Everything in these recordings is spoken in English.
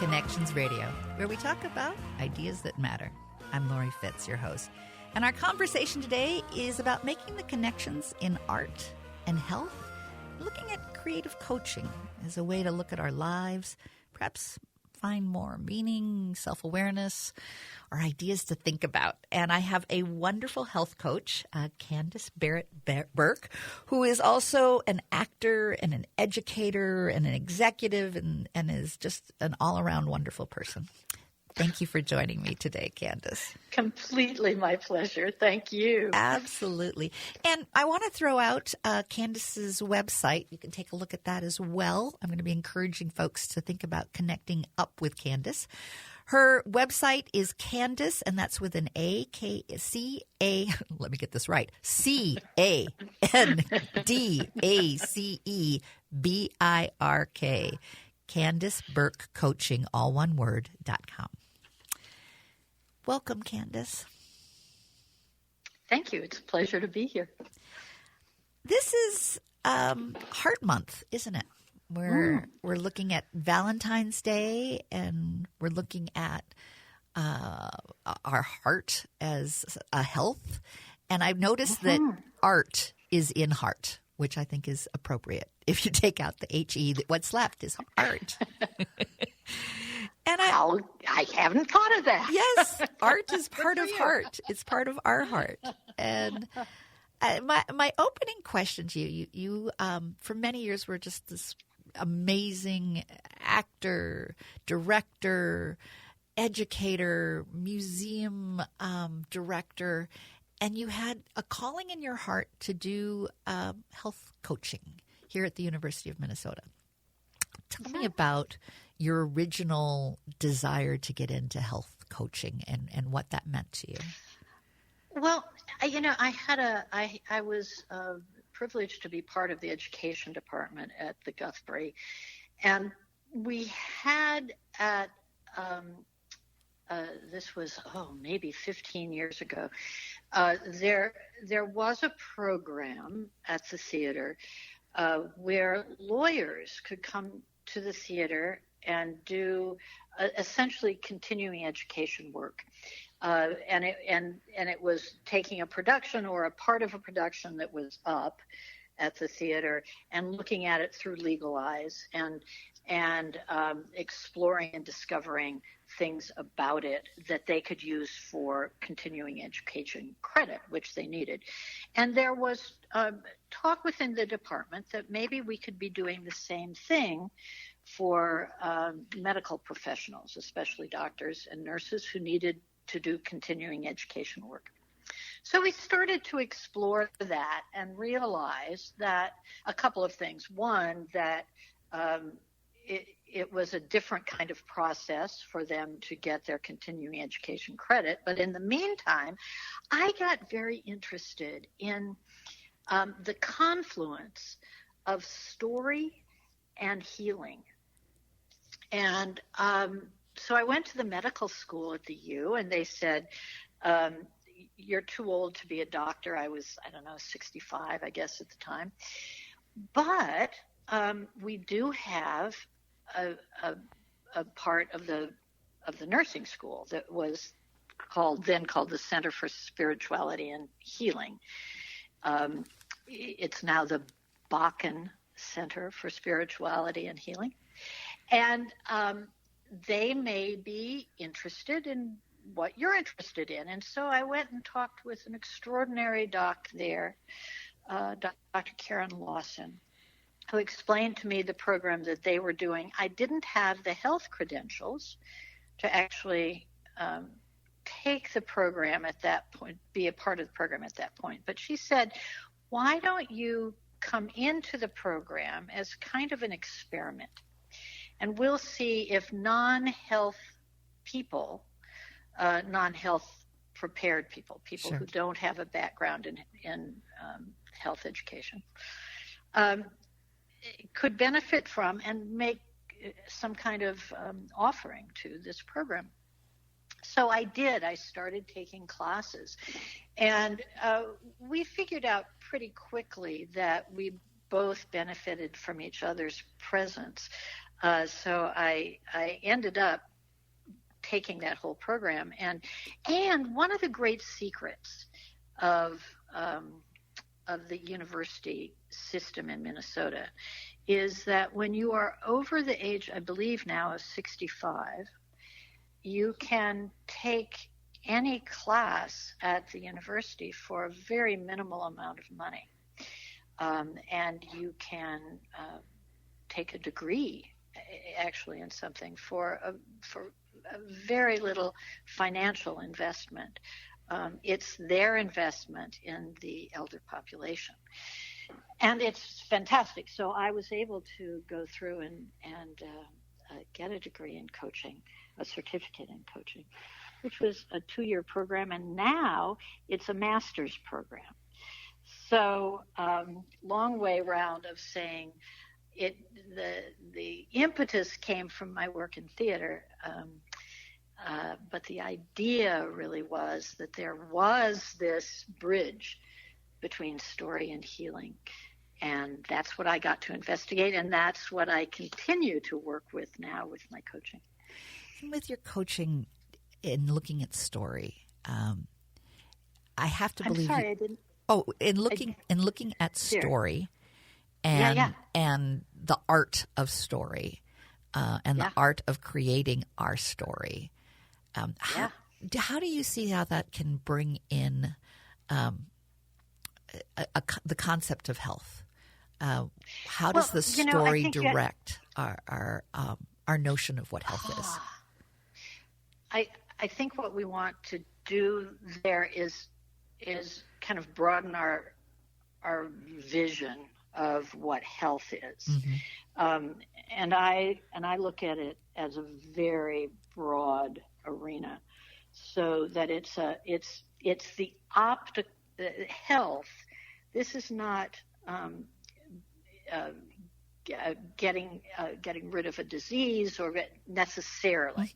Connections Radio, where we talk about ideas that matter. I'm Laurie Fitz, your host. And our conversation today is about making the connections in art and health, looking at creative coaching as a way to look at our lives, perhaps find more meaning, self-awareness, or ideas to think about. And I have a wonderful health coach, Candace Barrett Birk, who is also an actor and an educator and an executive and is just an all-around wonderful person. Thank you for joining me today, Candace. Completely my pleasure. Thank you. Absolutely. And I want to throw out Candace's website. You can take a look at that as well. I'm going to be encouraging folks to think about connecting up with Candace. Her website is Candace, and that's with an A, K-C-A, let me get this right, CANDACEBIRK, Candace Barrett Coaching, all one word, .com. Welcome, Candace. Thank you. It's a pleasure to be here. This is Heart Month, isn't it? We're looking at Valentine's Day, and we're looking at our heart as a health. And I've noticed that art is in heart, which I think is appropriate. If you take out the H-E, what's left is art. And I haven't thought of that. Yes, art is part of heart. It's part of our heart. And my opening question to you for many years were just this amazing actor, director, educator, museum director, and you had a calling in your heart to do health coaching here at the University of Minnesota. Tell me about your original desire to get into health coaching and what that meant to you. Well, I was privileged to be part of the education department at the Guthrie, and we had at this was maybe 15 years ago. There was a program at the theater where lawyers could come to the theater and do essentially continuing education work. And it was taking a production or a part of a production that was up at the theater and looking at it through legal eyes and exploring and discovering things about it that they could use for continuing education credit, which they needed. And there was talk within the department that maybe we could be doing the same thing for medical professionals, especially doctors and nurses who needed to do continuing education work. So we started to explore that and realize that a couple of things. One, that it was a different kind of process for them to get their continuing education credit. But in the meantime, I got very interested in the confluence of story and healing. And so I went to the medical school at the U, and they said, you're too old to be a doctor. I was, 65, I guess, at the time. But we do have a part of the nursing school that was called the Center for Spirituality and Healing. It's now the Bakken Center for Spirituality and Healing. And they may be interested in what you're interested in. And so I went and talked with an extraordinary doc there, Dr. Karen Lawson, who explained to me the program that they were doing. I didn't have the health credentials to actually take the program at that point, be a part of the program at that point. But she said, why don't you come into the program as kind of an experiment? And we'll see if non-health people, non-health prepared people sure. who don't have a background in health education, could benefit from and make some kind of offering to this program. So I did. I started taking classes. And we figured out pretty quickly that we both benefited from each other's presence. So I ended up taking that whole program, and one of the great secrets of the university system in Minnesota is that when you are over the age, I believe now, of 65, you can take any class at the university for a very minimal amount of money, and you can take a degree actually in something for a very little financial investment. It's their investment in the elder population, and it's fantastic. So I was able to go through and get a degree in coaching, a certificate in coaching, which was a 2-year program, and now it's a master's program. So long way round of saying it. The impetus came from my work in theater, but the idea really was that there was this bridge between story and healing, and that's what I got to investigate, and that's what I continue to work with now with my coaching. And with your coaching in looking at story, I have to believe. I'm sorry, I didn't. Oh, in looking at story, and the art of story, and the art of creating our story. How do you see how that can bring in the concept of health? How does the story direct our notion of what health is? I think what we want to do there is kind of broaden our vision of what health is, and I look at it as a very broad arena, so that it's the health. This is not getting rid of a disease or necessarily,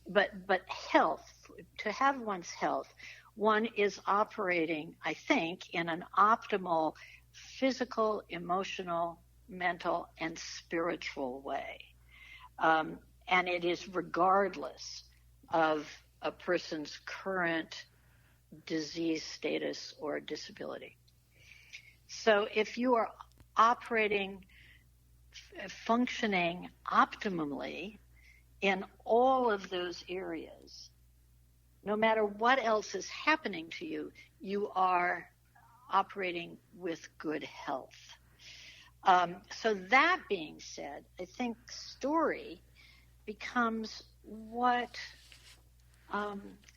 but health. To have one's health, one is operating, I think, in an optimal physical, emotional, mental, and spiritual way, and it is regardless of a person's current disease status or disability. So if you are operating, functioning optimally in all of those areas, no matter what else is happening to you, you are operating with good health. So that being said, I think story becomes what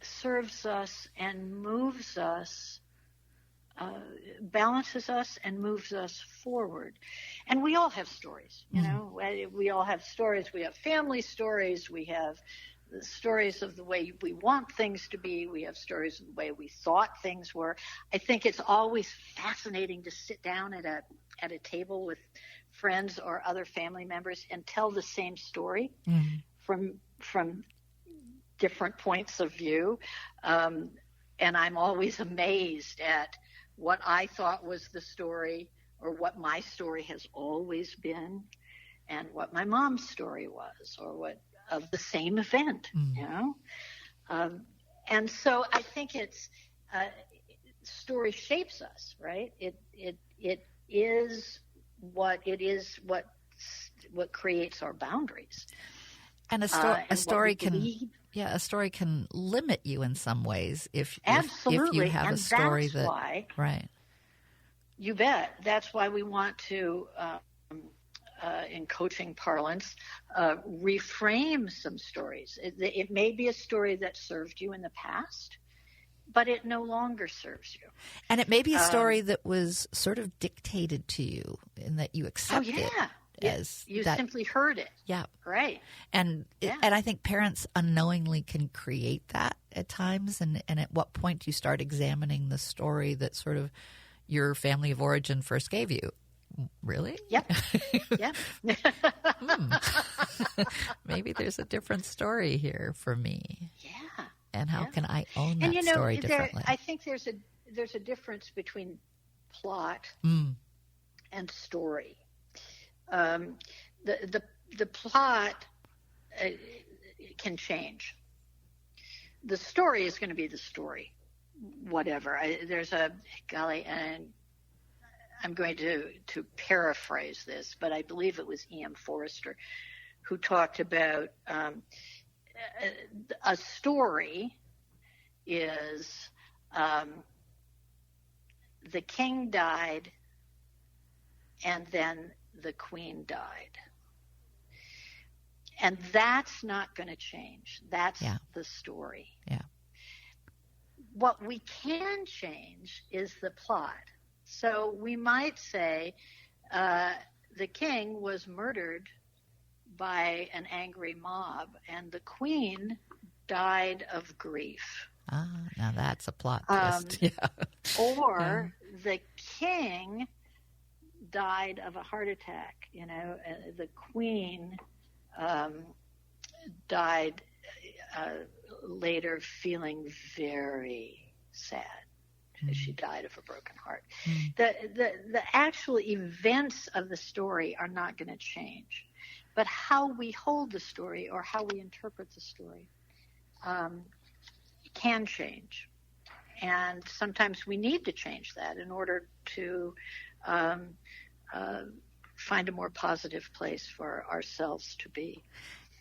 serves us and moves us, balances us and moves us forward. And we all have stories, you know. We all have stories. We have family stories. We have the stories of the way we want things to be. We have stories of the way we thought things were. I think it's always fascinating to sit down at a table with friends or other family members and tell the same story from different points of view. And I'm always amazed at what I thought was the story, or what my story has always been, and what my mom's story was, or what of the same event, you know. And so I think it's story shapes us, right? It is what creates our boundaries. And a story can limit you in some ways if you have a story that right. You bet. That's why we want to, in coaching parlance, reframe some stories. It may be a story that served you in the past, but it no longer serves you. And it may be a story that was sort of dictated to you, in that you accept it. As you simply heard it. Yeah. Right. And I think parents unknowingly can create that at times. And at what point do you start examining the story that sort of your family of origin first gave you? Really? Yep. Yep. Maybe there's a different story here for me. Yeah. And how can I own that story differently? I think there's a difference between plot and story. the plot can change. The story is going to be the story, whatever. There's a, golly, and I'm going to paraphrase this, but I believe it was E.M. Forrester who talked about a story is the king died and then the queen died. And that's not going to change. That's the story. Yeah. What we can change is the plot. So we might say the king was murdered by an angry mob and the queen died of grief. Now that's a plot twist. Or the king died of a heart attack. The queen died later feeling very sad. She died of a broken heart. The actual events of the story are not going to change, but how we hold the story or how we interpret the story can change. And sometimes we need to change that in order to find a more positive place for ourselves to be.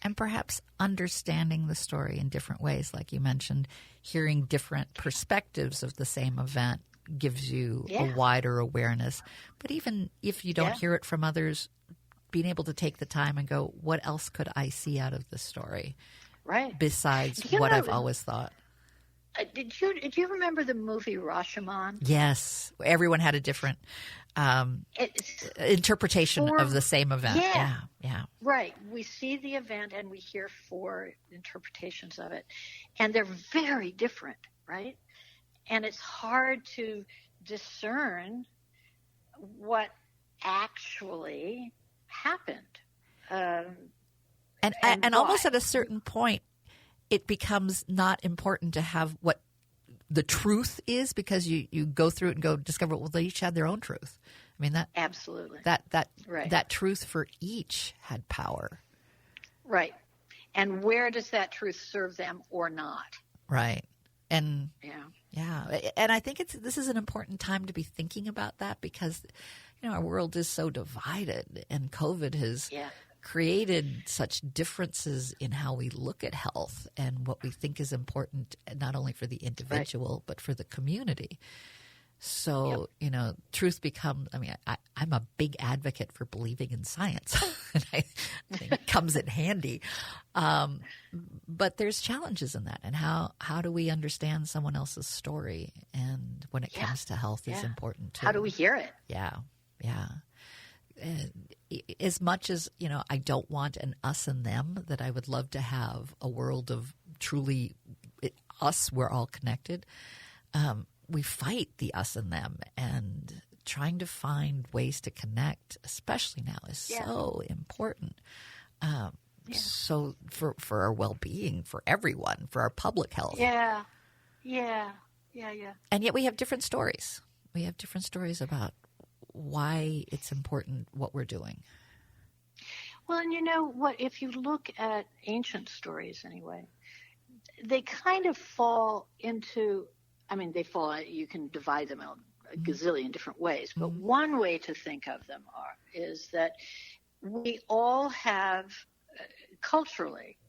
And perhaps understanding the story in different ways, like you mentioned, hearing different perspectives of the same event gives you a wider awareness. But even if you don't hear it from others, being able to take the time and go, what else could I see out of this story? Right. Besides what I've always thought. Did you remember the movie Rashomon? Yes. Everyone had a different interpretation of the same event. Yeah. Right. We see the event and we hear 4 interpretations of it. And they're very different, right? And it's hard to discern what actually happened. And almost at a certain point, it becomes not important to have what the truth is, because you go through it and go discover, well, they each had their own truth. I mean, that absolutely that truth for each had power. Right. And where does that truth serve them or not? Right. And and I think this is an important time to be thinking about that, because our world is so divided, and COVID has created such differences in how we look at health and what we think is important, not only for the individual, but for the community. So, truth becomes, I'm a big advocate for believing in science, and I think it comes in handy. But there's challenges in that. And how do we understand someone else's story? And when it comes to health is important too. How do we hear it? Yeah. As much as, I don't want an us and them, that I would love to have a world of truly us, we're all connected. We fight the us and them, and trying to find ways to connect, especially now, is so important. So for our well-being, for everyone, for our public health. Yeah. And yet we have different stories. We have different stories about why it's important what we're doing. Well, and if you look at ancient stories anyway, they kind of fall into, you can divide them out a gazillion different ways, but one way to think of them is that we all have, culturally,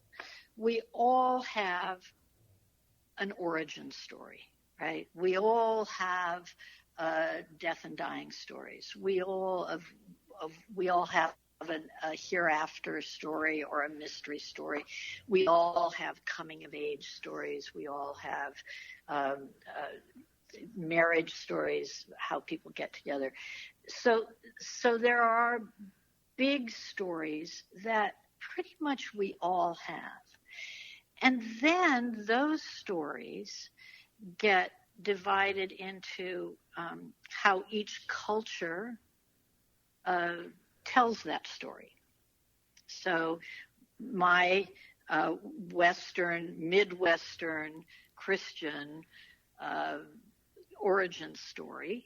we all have an origin story, right? We all have death and dying stories. We all have a hereafter story or a mystery story. We all have coming of age stories. We all have marriage stories, how people get together. So there are big stories that pretty much we all have. And then those stories get divided into how each culture tells that story. So my Midwestern Christian origin story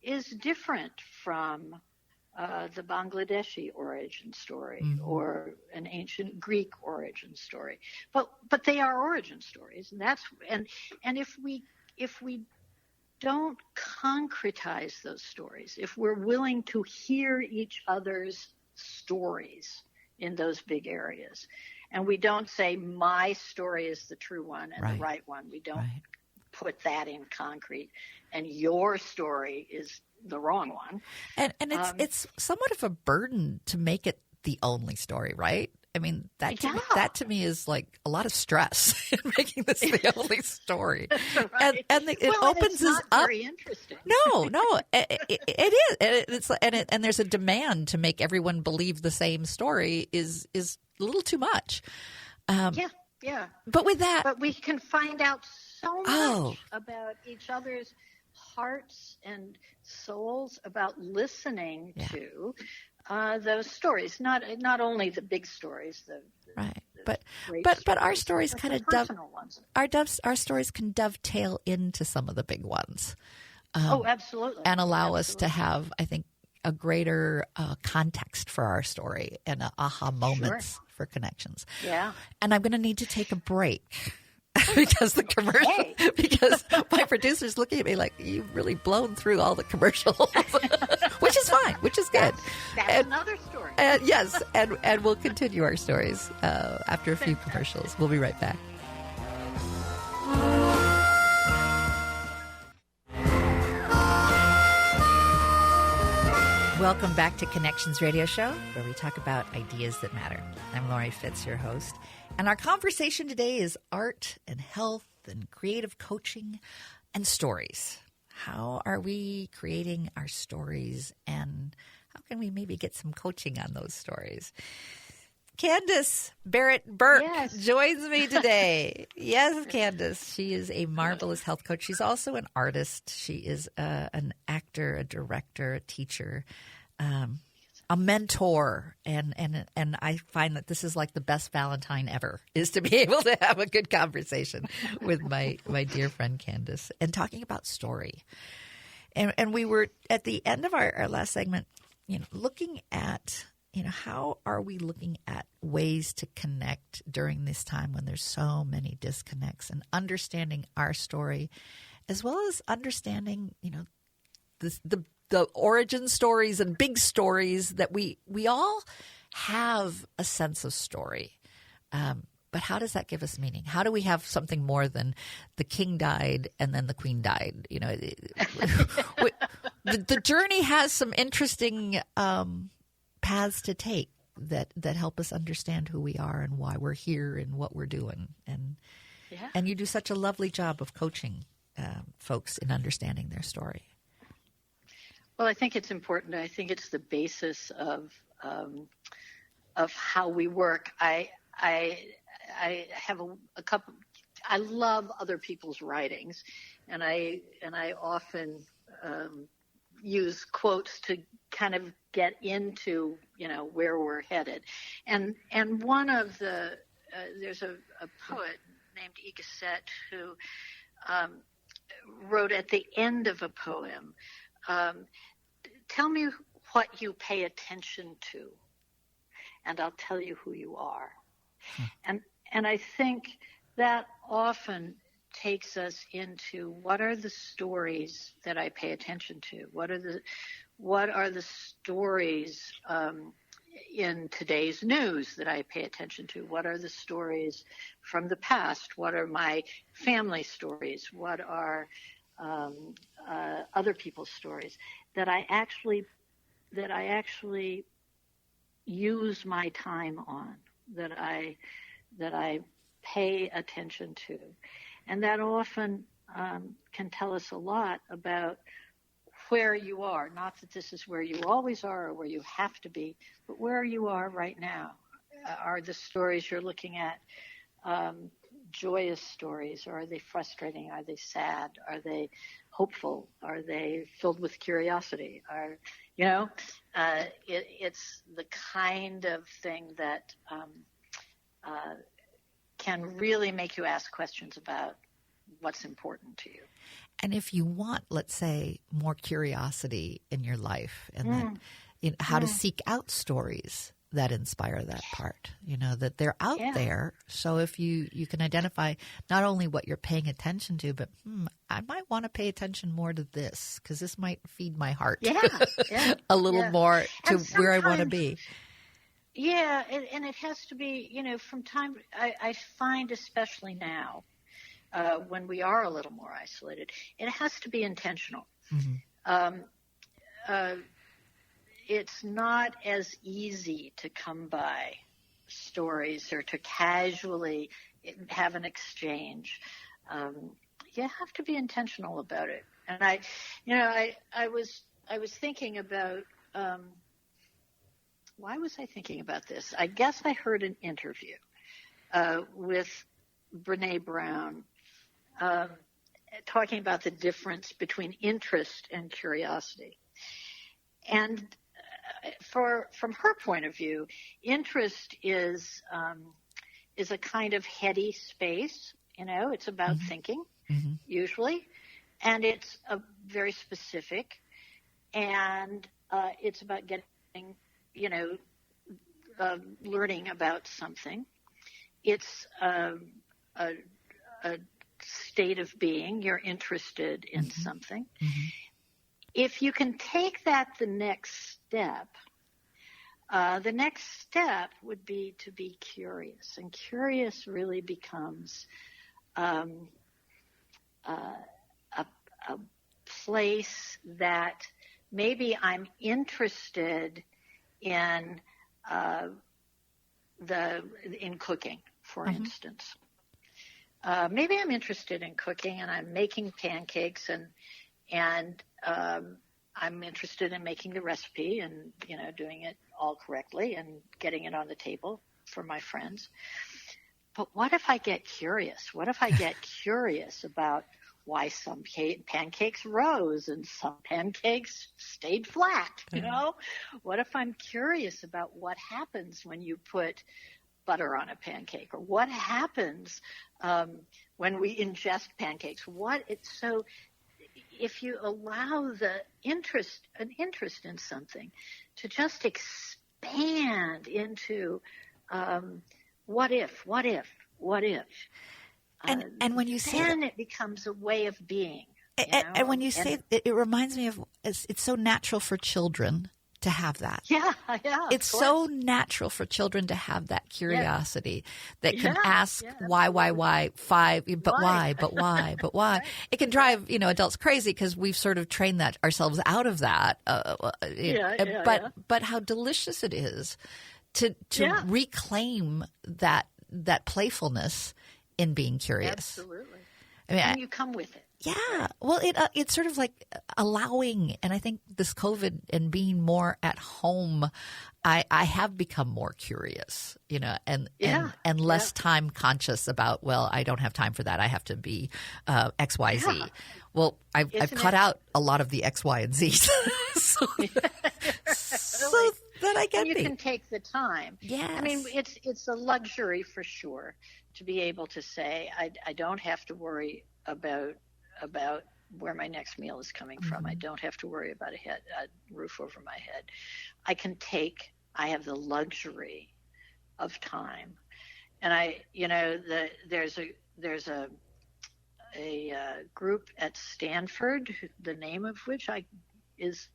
is different from the Bangladeshi origin story or an ancient Greek origin story, but they are origin stories, and if we don't concretize those stories, if we're willing to hear each other's stories in those big areas, and we don't say my story is the true one and the right one, we don't put that in concrete, and your story is the wrong one. And it's somewhat of a burden to make it the only story, right? I mean, that to me is like a lot of stress in making this the only story. Right. And it opens us up. Very interesting. No, it is. And there's a demand to make everyone believe the same story is a little too much. Yeah. But with that, but we can find out so much about each other's hearts and souls, about listening to those stories, not only the big stories, but our stories kind of our stories can dovetail into some of the big ones. Absolutely, and allow us to have, I think, a greater context for our story and aha moments for connections. Yeah, and I'm going to need to take a break. because because my producer's looking at me like, you've really blown through all the commercials, which is fine, which is good. That's another story. Yes, and we'll continue our stories after a few commercials. We'll be right back. Welcome back to Connections Radio Show, where we talk about ideas that matter. I'm Laurie Fitz, your host. And our conversation today is art and health and creative coaching and stories. How are we creating our stories, and how can we maybe get some coaching on those stories? Candace Barrett Birk joins me today. Yes, Candace. She is a marvelous health coach. She's also an artist. She is an actor, a director, a teacher, a mentor, and I find that this is like the best Valentine ever, is to be able to have a good conversation with my dear friend Candace and talking about story. And we were at the end of our last segment, looking at, how are we looking at ways to connect during this time when there's so many disconnects, and understanding our story, as well as understanding, the origin stories and big stories that we all have a sense of story. But how does that give us meaning? How do we have something more than the king died and then the queen died? The journey has some interesting paths to take that help us understand who we are and why we're here and what we're doing. And you do such a lovely job of coaching folks in understanding their story. Well, I think it's important. I think it's the basis of how we work. I have a couple. I love other people's writings, and I often use quotes to kind of get into where we're headed. And one of the there's a poet named Igasset who wrote at the end of a poem, tell me what you pay attention to, and I'll tell you who you are. And I think that often takes us into, what are the stories that I pay attention to? What are the stories in today's news that I pay attention to? What are the stories from the past? What are my family stories? What are other people's stories that I actually use my time on, that I pay attention to, and that often can tell us a lot about where you are. Not that this is where you always are or where you have to be, but where you are right now. Are the stories you're looking at joyous stories, or are they frustrating? Are they sad? Are they hopeful? Are they filled with curiosity? It's the kind of thing that can really make you ask questions about what's important to you. And if you want, let's say, more curiosity in your life, and in how to seek out stories that inspire that part, that they're out there. So if you can identify not only what you're paying attention to, but I might want to pay attention more to this because this might feed my heart a little more to where I want to be. Yeah, and it has to be, from time, I find especially now when we are a little more isolated, it has to be intentional. It's not as easy to come by stories or to casually have an exchange. You have to be intentional about it. And I was thinking about, why was I thinking about this? I guess I heard an interview with Brene Brown talking about the difference between interest and curiosity. And from her point of view, interest is a kind of heady space. It's about thinking, usually, and it's very specific, and it's about getting, learning about something. It's a state of being. You're interested in something. If you can take that the next step would be to be curious. And curious really becomes a place that maybe I'm interested in cooking, for instance. Maybe I'm interested in cooking and I'm making pancakes and I'm interested in making the recipe and, doing it all correctly and getting it on the table for my friends. But what if I get curious? What if I get curious about why some pancakes rose and some pancakes stayed flat, What if I'm curious about what happens when you put butter on a pancake, or what happens when we ingest pancakes? So if you allow an interest in something to just expand into what if, and when you say then it becomes a way of being. And when you say it reminds me of it's so natural for children to have that. Yeah. It's so natural for children to have that curiosity that can ask why, 5, but why. Right. It can drive, adults crazy because we've sort of trained that ourselves out of that. But how delicious it is to reclaim that playfulness in being curious. Absolutely. And you come with it. Yeah. Well, it's sort of like allowing, and I think this COVID and being more at home, I have become more curious, and less time conscious about, well, I don't have time for that. I have to be X, Y, Z. Yeah. Well, I've cut out a lot of the X, Y, and Z. so that I can you can take the time. Yes. I mean, it's a luxury for sure to be able to say, I don't have to worry about where my next meal is coming from. I don't have to worry about a roof over my head. I have the luxury of time. And there's a group at Stanford, the name of which is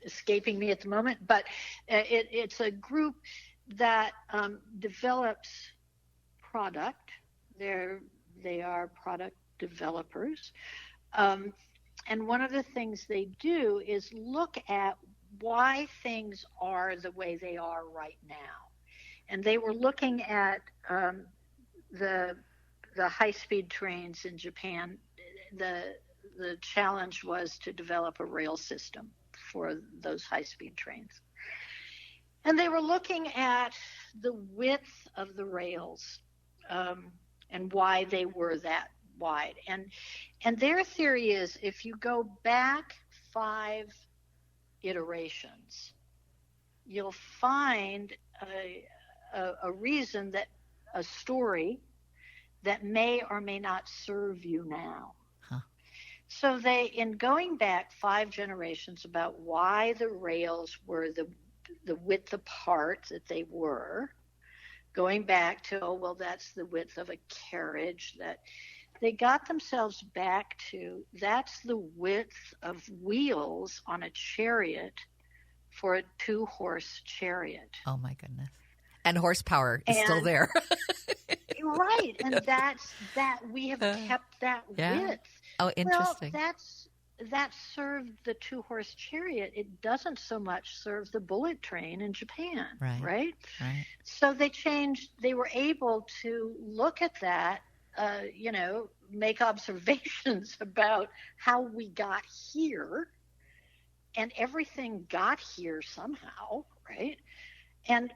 escaping me at the moment, but it's a group that develops product. They are product developers. And one of the things they do is look at why things are the way they are right now. And they were looking at the high-speed trains in Japan. The challenge was to develop a rail system for those high-speed trains. And they were looking at the width of the rails and why they were that wide. And their theory is if you go back 5 iterations, you'll find a reason that a story that may or may not serve you now. So in going back 5 generations about why the rails were the width apart that they were, going back to, oh, well, that's the width of a carriage, that they got themselves back to, that's the width of wheels on a chariot for a 2-horse chariot. Oh, my goodness. And horsepower is still there. Right. And that we have kept that width. Oh, interesting. Well, that served the 2-horse chariot. It doesn't so much serve the bullet train in Japan. Right. So they were able to look at that, make observations about how we got here, and everything got here somehow, right? And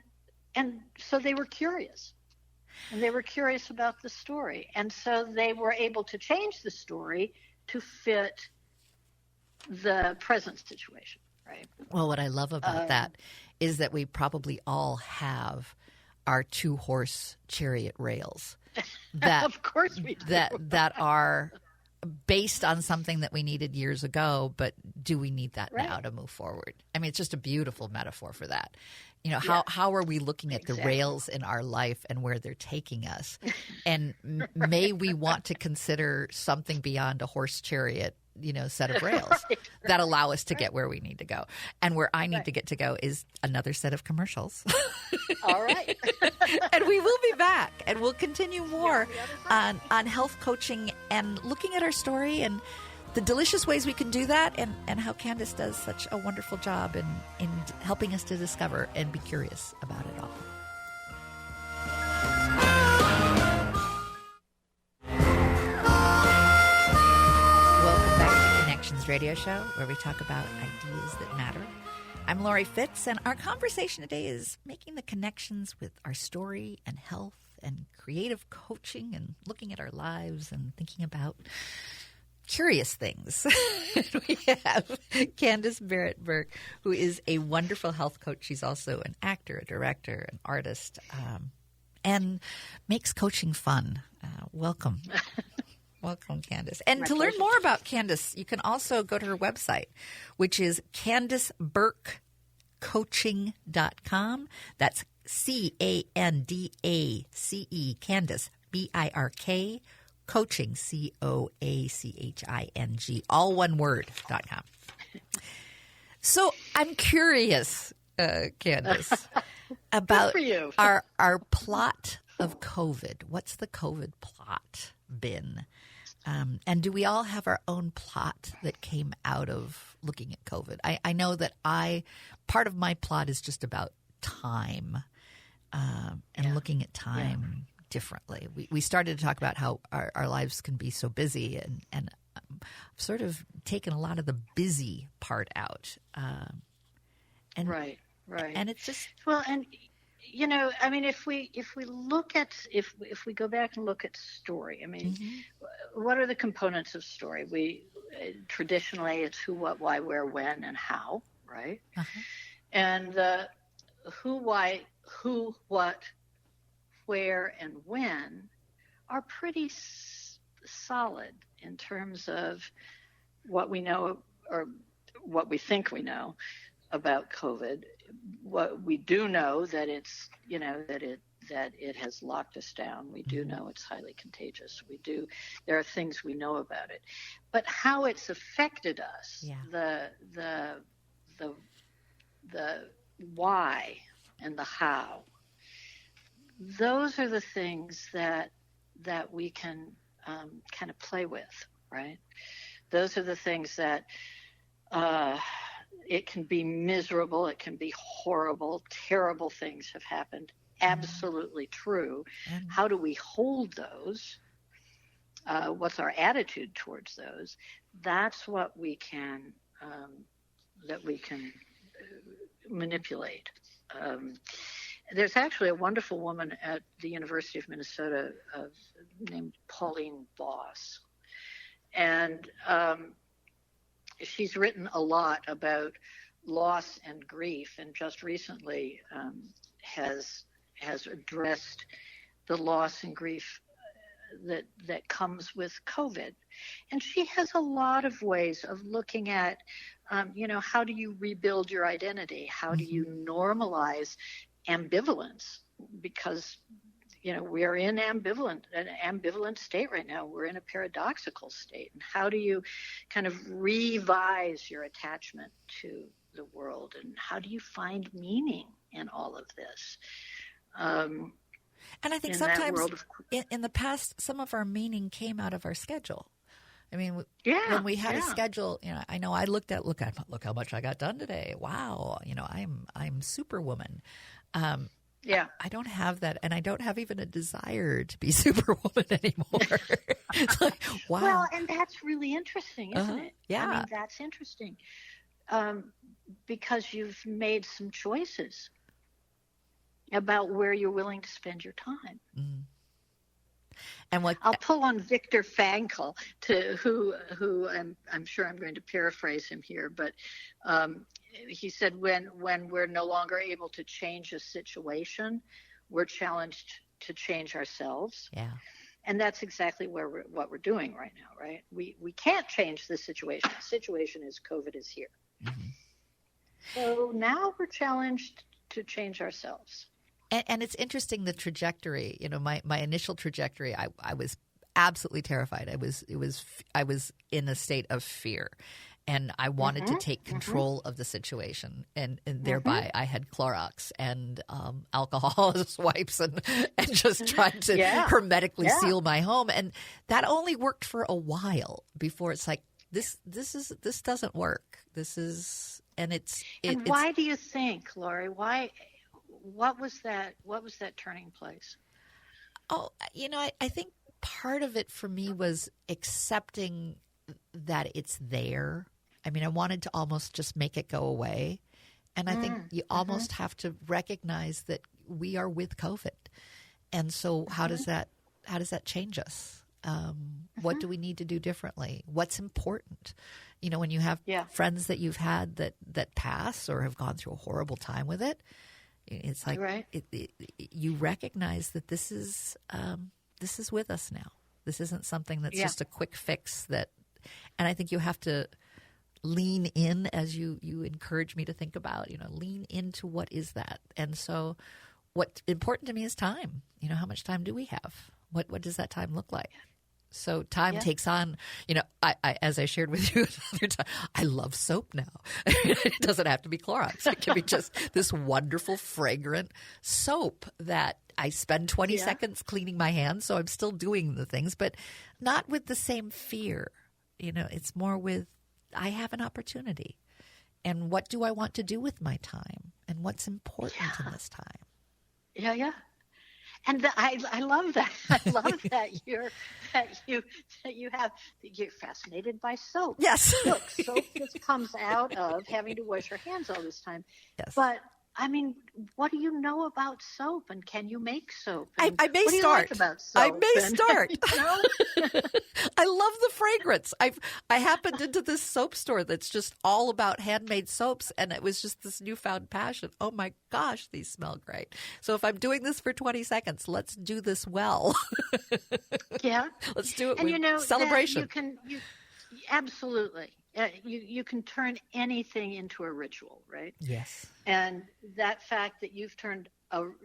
so they were curious, and they were curious about the story, and so they were able to change the story to fit the present situation, right? Well, what I love about that is that we probably all have our 2-horse chariot rails that of course we do. that are based on something that we needed years ago, but do we need that now to move forward? I mean, it's just a beautiful metaphor for that. How are we looking at the rails in our life and where they're taking us? And may we want to consider something beyond a horse chariot, set of rails that allow us to get where we need to go. And where I need to get to go is another set of commercials. All right. And we will be back, and we'll continue more on health coaching and looking at our story and the delicious ways we can do that, and how Candace does such a wonderful job in helping us to discover and be curious about it all. Welcome back to Connections Radio Show, where we talk about ideas that matter. I'm Laurie Fitz, and our conversation today is making the connections with our story and health and creative coaching and looking at our lives and thinking about curious things. We have Candace Barrett Birk, who is a wonderful health coach. She's also an actor, a director, an artist, and makes coaching fun. Welcome. Welcome, Candace. And to learn more about Candace, you can also go to her website, which is CandaceBirkCoaching.com. That's CandaCe, Candace, BIRK, Coaching, COACHING, all one word, .com. So I'm curious, Candace, about our plot of COVID. What's the COVID plot been? And do we all have our own plot that came out of looking at COVID? I know that part of my plot is just about time and looking at time differently. We started to talk about how our lives can be so busy, and I've sort of taken a lot of the busy part out. Right. And it's just and I mean, if we look at if we go back and look at story, I mean, what are the components of story? We traditionally it's who, what, why, where, when, and how, right? And the who, why, who, what, where, and when are pretty solid in terms of what we know or what we think we know about COVID. What we do know that it's, that it has locked us down. We do know it's highly contagious. There are things we know about it, but how it's affected us, the why and the how, those are the things that we can kind of play with, right? Those are the things that it can be miserable, it can be horrible, terrible things have happened. Absolutely true. How do we hold those? What's our attitude towards those? That's what we can manipulate. There's actually a wonderful woman at the University of Minnesota named Pauline Boss, and she's written a lot about loss and grief, and just recently has addressed the loss and grief that comes with COVID. And she has a lot of ways of looking at how do you rebuild your identity? How do you normalize ambivalence? Because, we're in an ambivalent state right now. We're in a paradoxical state. And how do you kind of revise your attachment to the world? And how do you find meaning in all of this? And I think sometimes in the past, some of our meaning came out of our schedule. I mean, when we had a schedule, I know I look how much I got done today. Wow, I'm Superwoman. I don't have that, and I don't have even a desire to be Superwoman anymore. It's like, wow. Well, and that's really interesting, isn't it? Yeah. I mean, that's interesting because you've made some choices about where you're willing to spend your time. Mm. And I'll pull on Viktor Frankl, who I'm sure I'm going to paraphrase him here, but he said when we're no longer able to change a situation, we're challenged to change ourselves. Yeah. And that's exactly what we're doing right now, right? We can't change the situation. The situation is COVID is here. Mm-hmm. So now we're challenged to change ourselves. And it's interesting, the trajectory. My initial trajectory, I was absolutely terrified. I was in a state of fear, and I wanted to take control of the situation, and thereby I had Clorox and alcohol wipes and just tried to hermetically seal my home, and that only worked for a while before it's like this doesn't work. And why do you think, Laurie? Why? What was that turning place? Oh, I think part of it for me was accepting that it's there. I mean, I wanted to almost just make it go away. And I think you almost have to recognize that we are with COVID. And so how does that change us? What do we need to do differently? What's important? When you have friends that you've had that pass or have gone through a horrible time with it, it's like you recognize that this is with us now. This isn't something that's just a quick fix. And I think you have to lean in, as you encourage me to think about. Lean into what is that. And so, what's important to me is time. How much time do we have? What does that time look like? So time takes on, I as I shared with you another time, I love soap now. It doesn't have to be Clorox. It can be just this wonderful, fragrant soap that I spend 20 seconds cleaning my hands. So I'm still doing the things, but not with the same fear. It's more with, I have an opportunity. And what do I want to do with my time? And what's important in this time? Yeah. And I love that. I love that you're fascinated by soap. Yes. Look, soap just comes out of having to wash your hands all this time. Yes. But I mean, what do you know about soap? And can you make soap? I may what do you start. Like about soap? I may start. I love the fragrance. I happened into this soap store that's just all about handmade soaps, and it was just this newfound passion. Oh my gosh, these smell great. So if I'm doing this for 20 seconds, let's do this well. Yeah. Let's do it and with celebration. Absolutely. You can turn anything into a ritual, right? Yes. And that fact that you've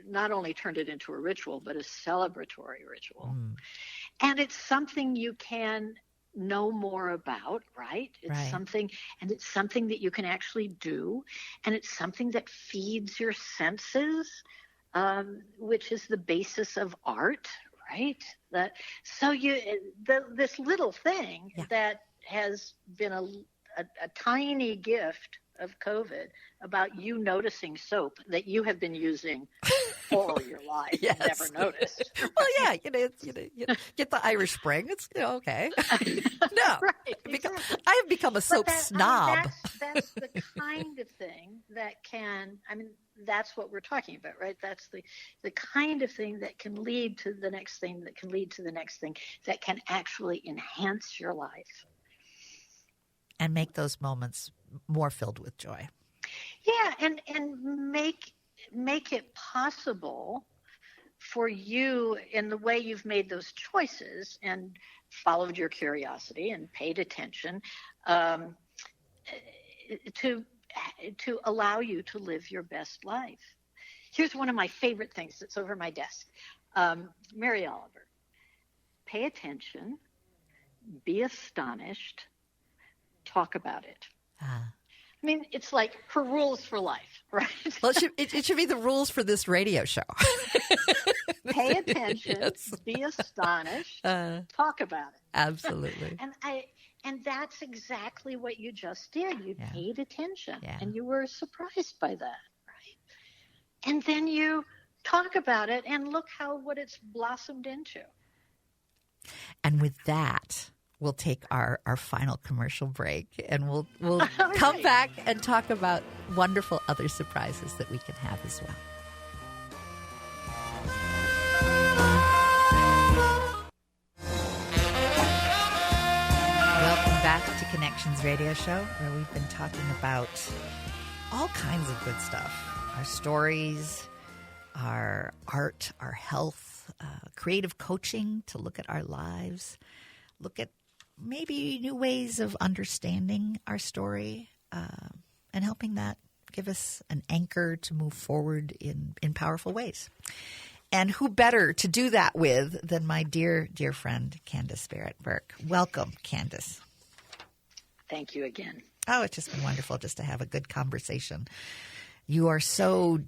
not only turned it into a ritual, but a celebratory ritual. And it's something you can know more about, right? It's something that you can actually do. And it's something that feeds your senses, which is the basis of art, right? This little thing that has been a tiny gift of COVID about you noticing soap that you have been using all your life and never noticed. Well, yeah, get the Irish Spring. It's okay. No, I have become a soap snob. That's the kind of thing that can. I mean, that's what we're talking about, right? That's the kind of thing that can lead to the next thing, that can lead to the next thing, that can actually enhance your life. And make those moments more filled with joy. Yeah, and make it possible for you, in the way you've made those choices and followed your curiosity and paid attention, to allow you to live your best life. Here's one of my favorite things that's over my desk. Mary Oliver, pay attention, be astonished, talk about it. I mean, it's like her rules for life, right? Well, it should be the rules for this radio show. Pay attention, yes. Be astonished, talk about it. Absolutely. And that's exactly what you just did. You paid attention, and you were surprised by that, right? And then you talk about it, and look what it's blossomed into. And with that, we'll take our final commercial break, and we'll come back and talk about wonderful other surprises that we can have as well. Welcome back to Connections Radio Show, where we've been talking about all kinds of good stuff. Our stories, our art, our health, creative coaching to look at our lives, look at maybe new ways of understanding our story, and helping that give us an anchor to move forward in powerful ways. And who better to do that with than my dear, dear friend, Candace Barrett Birk. Welcome, Candace. Thank you again. Oh, it's just been wonderful just to have a good conversation. You are so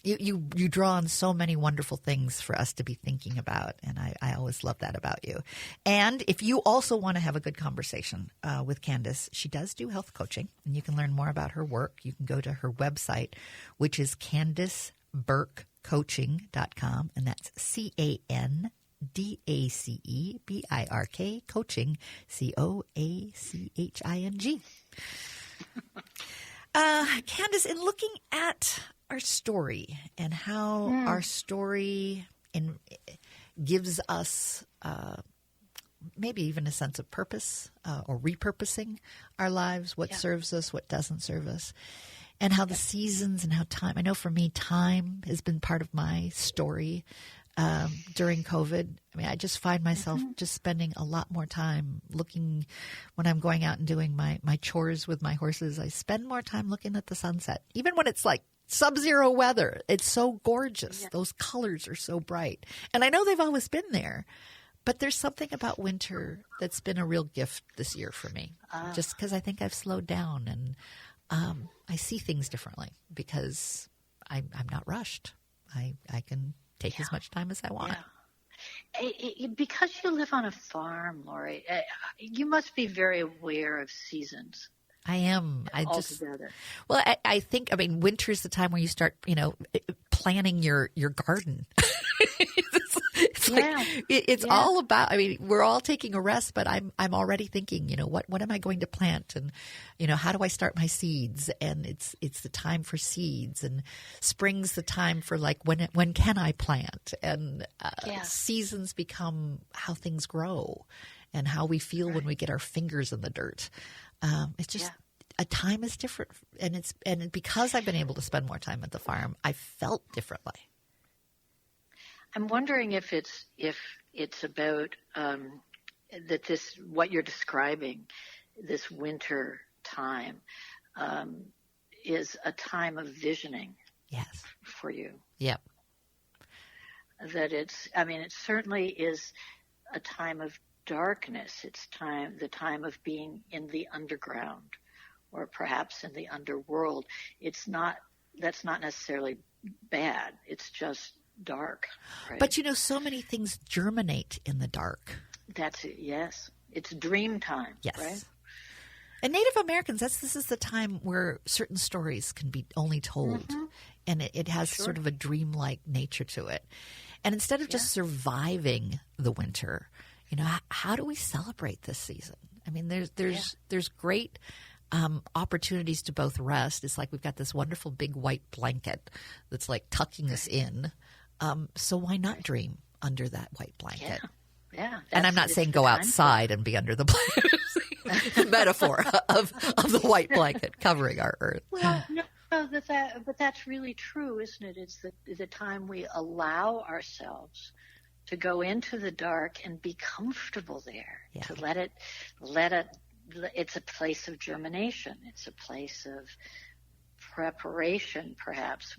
you draw on so many wonderful things for us to be thinking about, and I always love that about you. And if you also want to have a good conversation with Candace, she does do health coaching, and you can learn more about her work. You can go to her website, which is CandaceBirk.com, and that's CandaceBirk coaching, Coaching. Candace, in looking at our story and how our story gives us maybe even a sense of purpose or repurposing our lives, what serves us, what doesn't serve us, and how the seasons and how time, I know for me, time has been part of my story during COVID. I mean, I just find myself just spending a lot more time looking when I'm going out and doing my chores with my horses. I spend more time looking at the sunset, even when it's like sub-zero weather. It's so gorgeous. Yeah. Those colors are so bright. And I know they've always been there, but there's something about winter that's been a real gift this year for me, just because I think I've slowed down and I see things differently because I'm not rushed. I can take as much time as I want. Yeah. Because you live on a farm, Laurie, you must be very aware of seasons. I am. I think, winter is the time where you start, planning your garden. It's all about, we're all taking a rest, but I'm already thinking, what am I going to plant? And, how do I start my seeds? And it's the time for seeds, and spring's the time for when can I plant? And seasons become how things grow and how we feel when we get our fingers in the dirt. It's just a time is different, and because I've been able to spend more time at the farm, I felt differently. I'm wondering if it's about that what you're describing, this winter time, is a time of visioning. Yes, for you. Yep. That it certainly is a time of darkness. It's the time of being in the underground, or perhaps in the underworld. That's not necessarily bad. It's just dark. Right? But so many things germinate in the dark. That's it. Yes, it's dream time. Yes. Right? And Native Americans, this is the time where certain stories can be only told, and it has sort of a dreamlike nature to it. And instead of just surviving the winter, how do we celebrate this season? There's great opportunities to both rest. It's like we've got this wonderful big white blanket that's like tucking us in. So why not dream under that white blanket? Yeah. And I'm not saying go outside and be under the blanket. Metaphor of the white blanket covering our earth. Well, no, but that's really true, isn't it? It's the time we allow ourselves to go into the dark and be comfortable there, to let it it's a place of germination. It's a place of preparation, perhaps.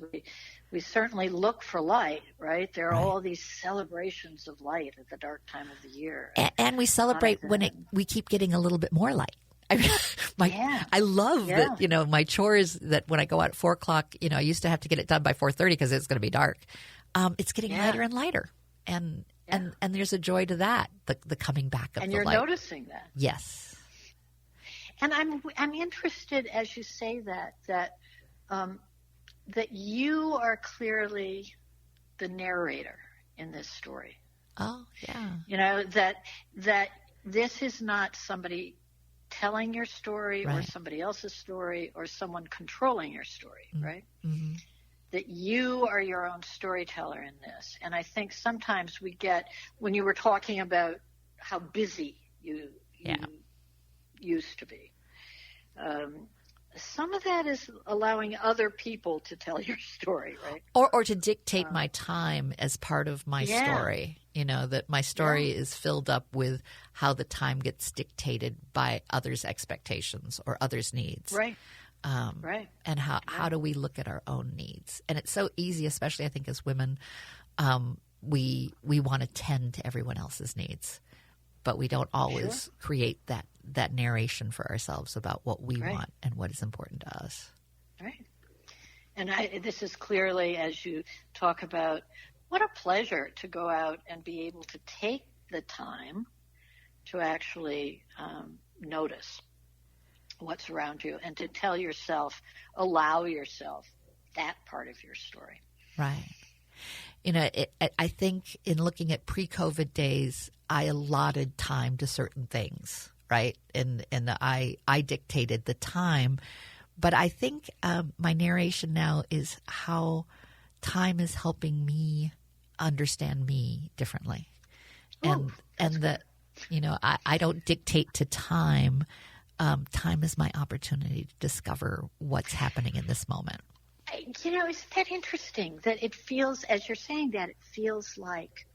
We certainly look for light, right? There are all these celebrations of light at the dark time of the year. And we celebrate when we keep getting a little bit more light. I love that, my chores that when I go out at 4 o'clock, I used to have to get it done by 4:30 because it's going to be dark. It's getting lighter and lighter. And there's a joy to that, the coming back of the light. And you're noticing that. Yes. And I'm interested as you say that you are clearly the narrator in this story. Oh, yeah. That this is not somebody telling your story or somebody else's story or someone controlling your story, right? Mm-hmm. That you are your own storyteller in this. And I think sometimes we get, when you were talking about how busy you used to be, some of that is allowing other people to tell your story, right? Or to dictate my time as part of my story. That my story is filled up with how the time gets dictated by others' expectations or others' needs. Right. And how do we look at our own needs? And it's so easy, especially I think as women, we want to tend to everyone else's needs, but we don't always create that narration for ourselves about what we want and what is important to us. Right. And this is clearly, as you talk about, what a pleasure to go out and be able to take the time to actually notice what's around you and to tell yourself, allow yourself that part of your story. Right. I think in looking at pre-COVID days, I allotted time to certain things, right? And I dictated the time. But I think my narration now is how time is helping me understand me differently. And that, I don't dictate to time. Time is my opportunity to discover what's happening in this moment. Isn't that interesting that it feels, as you're saying that, it feels like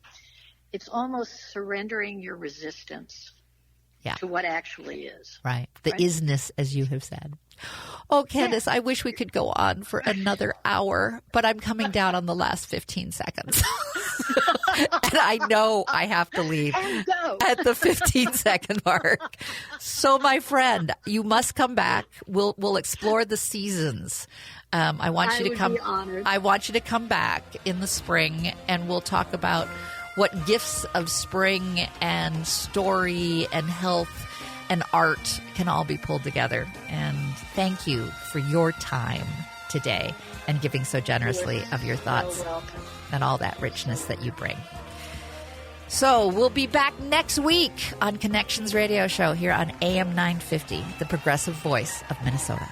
it's almost surrendering your resistance to what actually is. Right. The isness, as you have said. Oh, Candace, I wish we could go on for another hour, but I'm coming down on the last 15 seconds. And I know I have to leave at the 15-second mark. So, my friend, you must come back. We'll explore the seasons. I want you to come. I want you to come back in the spring, and we'll talk about what gifts of spring and story and health and art can all be pulled together. And thank you for your time today and giving so generously of your thoughts and all that richness that you bring. So we'll be back next week on Connections Radio Show here on AM 950, the progressive voice of Minnesota.